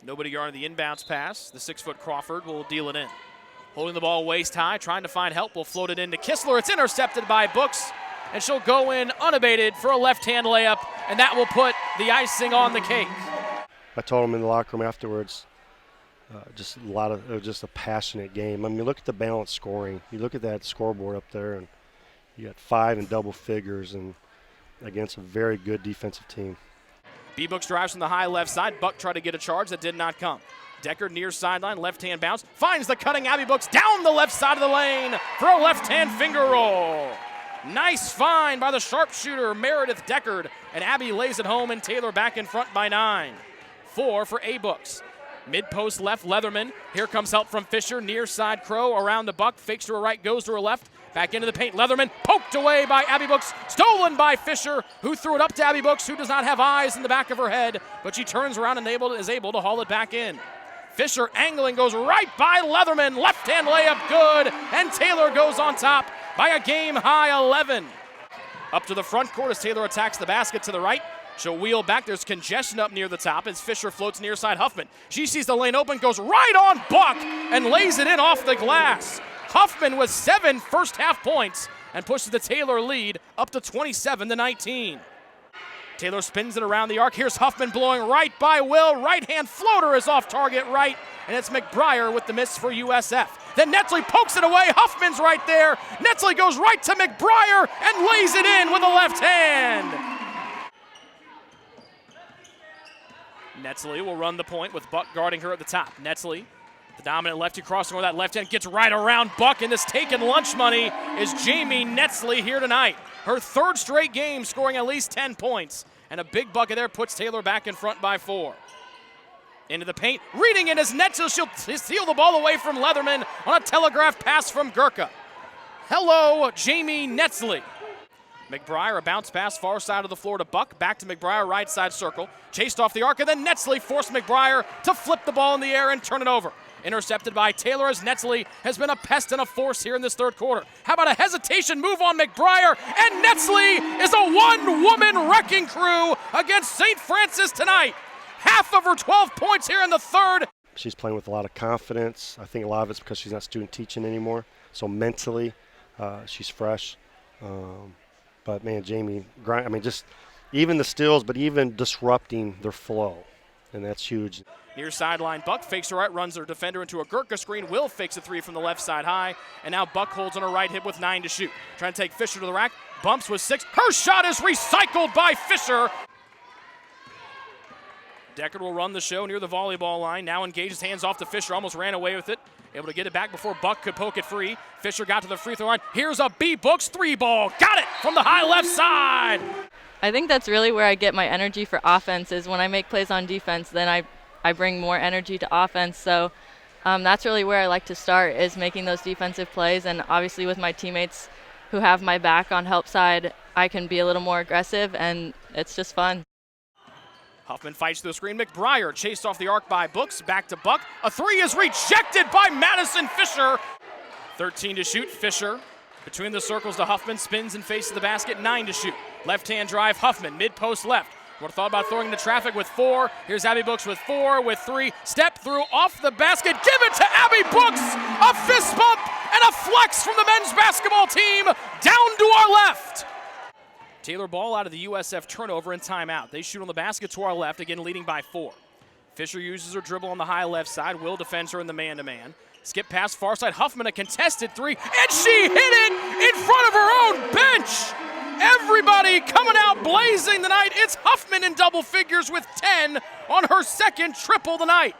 Nobody guarding the inbounds pass. The 6-foot Crawford will deal it in. Holding the ball waist high, trying to find help, will float it into Kistler. It's intercepted by Books, and she'll go in unabated for a left-hand layup, and that will put the icing on the cake. I told him in the locker room afterwards, just a passionate game. I mean, look at the balanced scoring. You look at that scoreboard up there, and you got 5 in double figures, and against a very good defensive team. B-Books drives from the high left side. Buck tried to get a charge that did not come. Deckard near sideline, left-hand bounce, finds the cutting Abby Books down the left side of the lane for a left-hand finger roll. Nice find by the sharpshooter, Meredith Deckard, and Abby lays it home, and Taylor back in front by 9. 4 for A-Books. Mid-post left, Leatherman. Here comes help from Fisher, near side Crow, around the Buck, fakes to her right, goes to her left, back into the paint. Leatherman poked away by Abby Books, stolen by Fisher, who threw it up to Abby Books, who does not have eyes in the back of her head, but she turns around and is able to haul it back in. Fisher angling, goes right by Leatherman, left-hand layup good, and Taylor goes on top by a game-high 11. Up to the front court as Taylor attacks the basket to the right. She'll wheel back. There's congestion up near the top as Fisher floats near side Huffman. She sees the lane open, goes right on Buck, and lays it in off the glass. Huffman with 7 first-half points and pushes the Taylor lead up to 27-19. Taylor spins it around the arc. Here's Huffman blowing right by Will. Right-hand floater is off target right, and it's McBriar with the miss for USF. Then Netzley pokes it away. Huffman's right there. Netzley goes right to McBriar and lays it in with a left hand. Netzley will run the point with Buck guarding her at the top. Netzley, the dominant lefty, crossing over that left hand, gets right around Buck, and this taking lunch money is Jamie Netzley here tonight. Her 3rd straight game scoring at least 10 points, and a big bucket there puts Taylor back in front by 4. Into the paint, reading it as Netzley, she'll steal the ball away from Leatherman on a telegraph pass from Gurka. Hello, Jamie Netzley. McBriar, a bounce pass far side of the floor to Buck, back to McBriar, right side circle, chased off the arc, and then Netzley forced McBriar to flip the ball in the air and turn it over. Intercepted by Taylor as Netzley has been a pest and a force here in this 3rd quarter. How about a hesitation move on McBriar, and Netzley is a one-woman wrecking crew against Saint Francis tonight. Half of her 12 points here in the 3rd. She's playing with a lot of confidence. I think a lot of it's because she's not student teaching anymore, so mentally she's fresh. But, man, Jamie, just even the steals, but even disrupting their flow, and that's huge. Near sideline, Buck fakes her right, runs her defender into a Gurka screen. Will fakes a 3 from the left side high, and now Buck holds on her right hip with 9 to shoot. Trying to take Fisher to the rack, bumps with 6. Her shot is recycled by Fisher. Deckard will run the show near the volleyball line. Now engages, hands off to Fisher, almost ran away with it. Able to get it back before Buck could poke it free. Fisher got to the free throw line. Here's a B-Books 3-ball. Got it from the high left side. I think that's really where I get my energy for offense is when I make plays on defense, then I bring more energy to offense. So that's really where I like to start is making those defensive plays. And obviously with my teammates who have my back on help side, I can be a little more aggressive, and it's just fun. Huffman fights through the screen. McBriar chased off the arc by Books. Back to Buck. A 3 is rejected by Madison Fisher. 13 to shoot. Fisher between the circles to Huffman. Spins and faces the basket. 9 to shoot. Left-hand drive. Huffman mid-post left. Would have thought about throwing the traffic with 4. Here's Abby Books with 4, with 3. Step through off the basket. Give it to Abby Books. A fist bump and a flex from the men's basketball team down to our left. Taylor ball out of the USF turnover and timeout. They shoot on the basket to our left, again leading by 4. Fisher uses her dribble on the high left side. Will defends her in the man-to-man. Skip pass far side. Huffman a contested 3, and she hit it in front of her own bench. Everybody coming out blazing tonight. It's Huffman in double figures with 10 on her 2nd triple tonight.